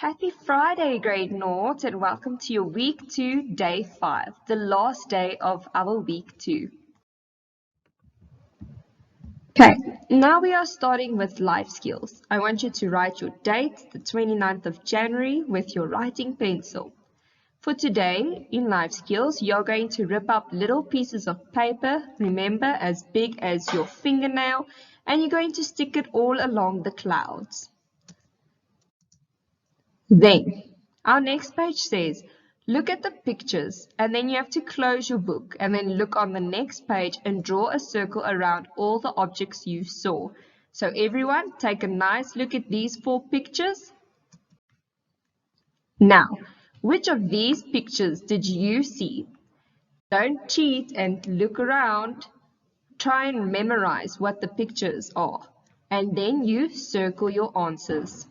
Happy Friday, grade Naught, and welcome to your week 2, day 5, the last day of our week 2. Okay, now we are starting with life skills. I want you to write your date, the 29th of January, with your writing pencil. For today, in life skills, you're going to rip up little pieces of paper, remember, as big as your fingernail, and you're going to stick it all along the clouds. Then, our next page says, look at the pictures, and then you have to close your book and then look on the next page and draw a circle around all the objects you saw. So everyone, take a nice look at these 4 pictures. Now, which of these pictures did you see? Don't cheat and look around. Try and memorize what the pictures are, and then you circle your answers.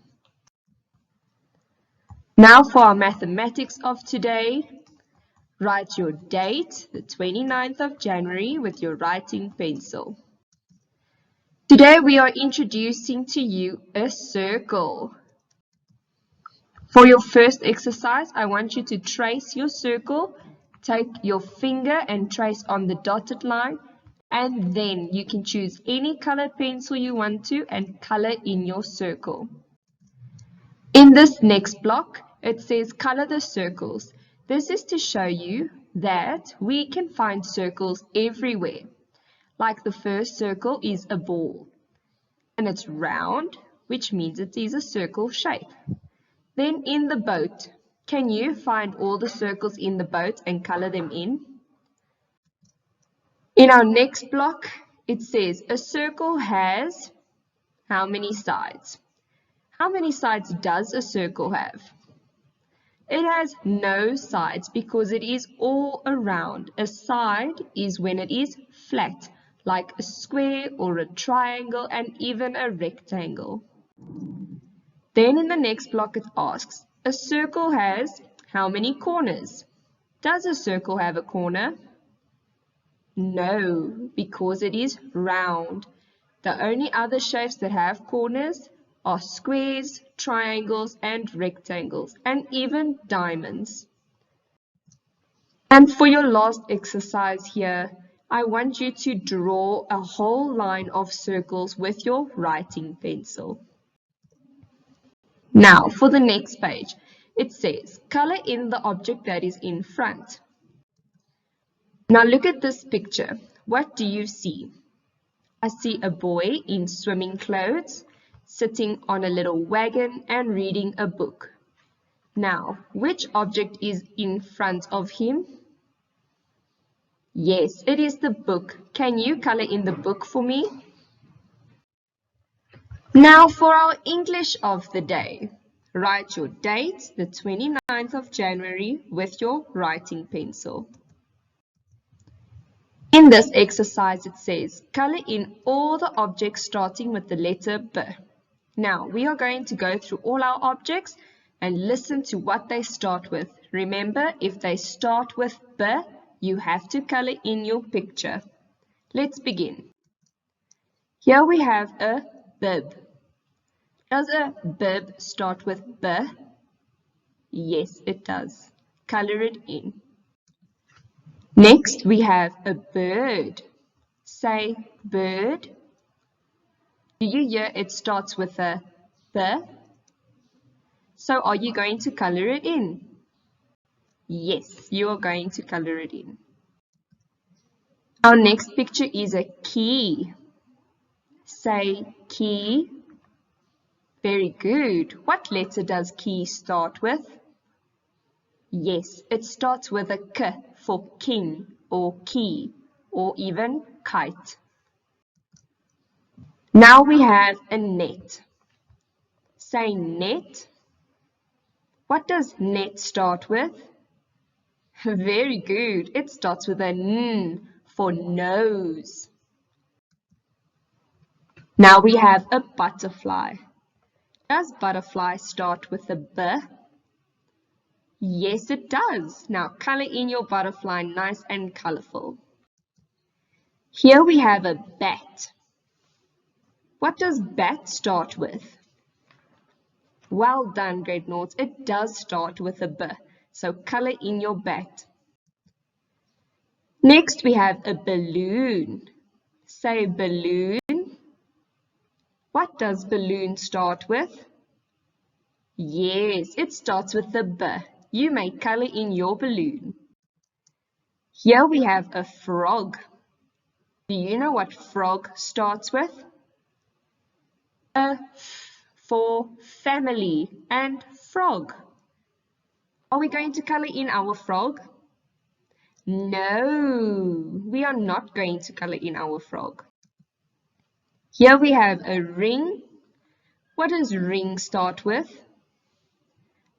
Now for our mathematics of today, write your date, the 29th of January, with your writing pencil. Today we are introducing to you a circle. For your first exercise, I want you to trace your circle. Take your finger and trace on the dotted line, and then you can choose any colored pencil you want to and color in your circle. In this next block, it says color the circles. This is to show you that we can find circles everywhere. Like the first circle is a ball, and it's round, which means it is a circle shape. Then in the boat, can you find all the circles in the boat and color them in? In our next block, it says a circle has how many sides? How many sides does a circle have? It has no sides because it is all around. A side is when it is flat, like a square or a triangle and even a rectangle. Then in the next block it asks, a circle has how many corners? Does a circle have a corner? No, because it is round. The only other shapes that have corners are squares, triangles, and rectangles, and even diamonds. And for your last exercise here, I want you to draw a whole line of circles with your writing pencil. Now, for the next page, it says, color in the object that is in front. Now look at this picture. What do you see? I see a boy in swimming clothes, sitting on a little wagon and reading a book. Now, which object is in front of him? Yes, it is the book. Can you color in the book for me? Now for our English of the day. Write your date, the 29th of January, with your writing pencil. In this exercise, it says, color in all the objects starting with the letter B. Now, we are going to go through all our objects and listen to what they start with. Remember, if they start with B, you have to color in your picture. Let's begin. Here we have a bib. Does a bib start with B? Yes, it does. Color it in. Next, we have a bird. Say bird. Do you hear it starts with a B? So are you going to color it in? Yes, you are going to color it in. Our next picture is a key. Say key. Very good. What letter does key start with? Yes, it starts with a K for king or key or even kite. Now we have a net. Say net. What does net start with? Very good. It starts with an N for nose. Now we have a butterfly. Does butterfly start with a B? Yes, it does. Now color in your butterfly nice and colorful. Here we have a bat. What does bat start with? Well done, grade noughts. It does start with a B, so color in your bat. Next, we have a balloon. Say balloon. What does balloon start with? Yes, it starts with the B. You may color in your balloon. Here we have a frog. Do you know what frog starts with? A F for family and frog. Are we going to color in our frog? No, we are not going to color in our frog. Here we have a ring. What does ring start with?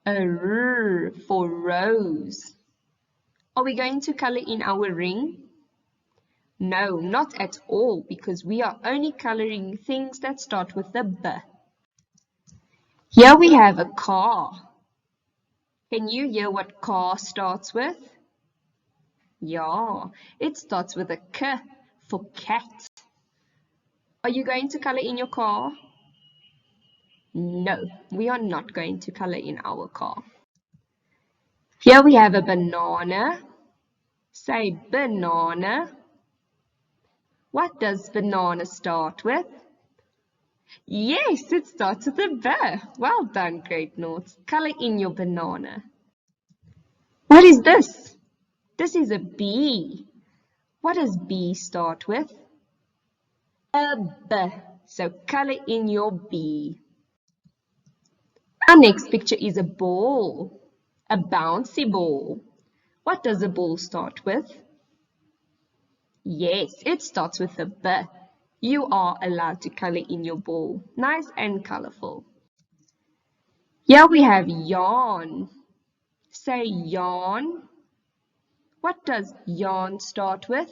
A R for rose. Are we going to color in our ring? No, not at all, because we are only coloring things that start with the B. Here we have a car. Can you hear what car starts with? Yeah, it starts with a K for cat. Are you going to color in your car? No, we are not going to color in our car. Here we have a banana. Say banana. What does banana start with? Yes, it starts with a B. Well done, grade noughts. Color in your banana. What is this? This is a B. What does B start with? A B. So color in your B. Our next picture is a ball. A bouncy ball. What does a ball start with? Yes, it starts with a B. You are allowed to color in your ball. Nice and colorful. Here we have yarn. Say yarn. What does yarn start with?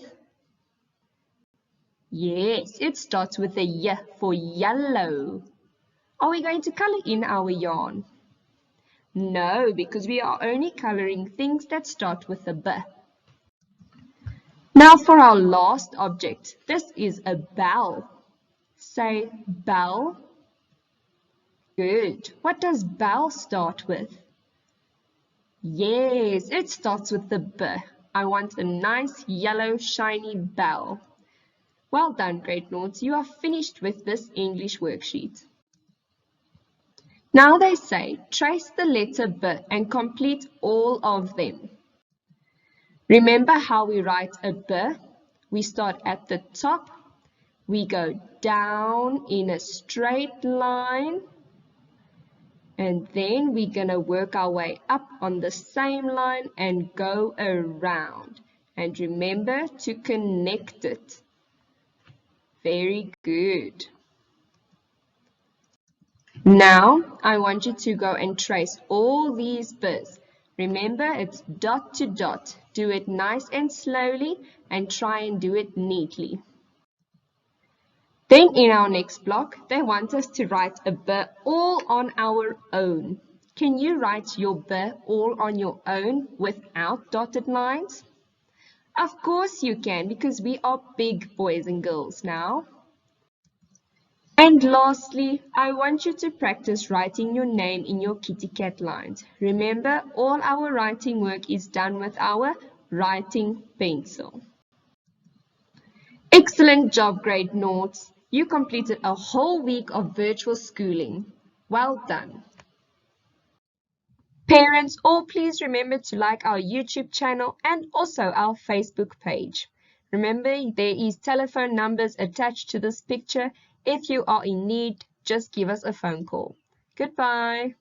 Yes, it starts with a Y for yellow. Are we going to color in our yarn? No, because we are only coloring things that start with a B. Now for our last object. This is a bell. Say bell. Good. What does bell start with? Yes, it starts with the B. I want a nice yellow shiny bell. Well done, grade noughts. You are finished with this English worksheet. Now they say, trace the letter B and complete all of them. Remember how we write a B? We start at the top, we go down in a straight line, and then we're going to work our way up on the same line and go around. And remember to connect it. Very good. Now, I want you to go and trace all these B's. Remember, it's dot to dot. Do it nice and slowly and try and do it neatly. Then in our next block, they want us to write a B all on our own. Can you write your B all on your own without dotted lines? Of course you can, because we are big boys and girls now. And lastly, I want you to practice writing your name in your kitty cat lines. Remember, all our writing work is done with our writing pencil. Excellent job, grade noughts. You completed a whole week of virtual schooling. Well done. Parents, all please remember to like our YouTube channel and also our Facebook page. Remember, there is telephone numbers attached to this picture. If you are in need, just give us a phone call. Goodbye.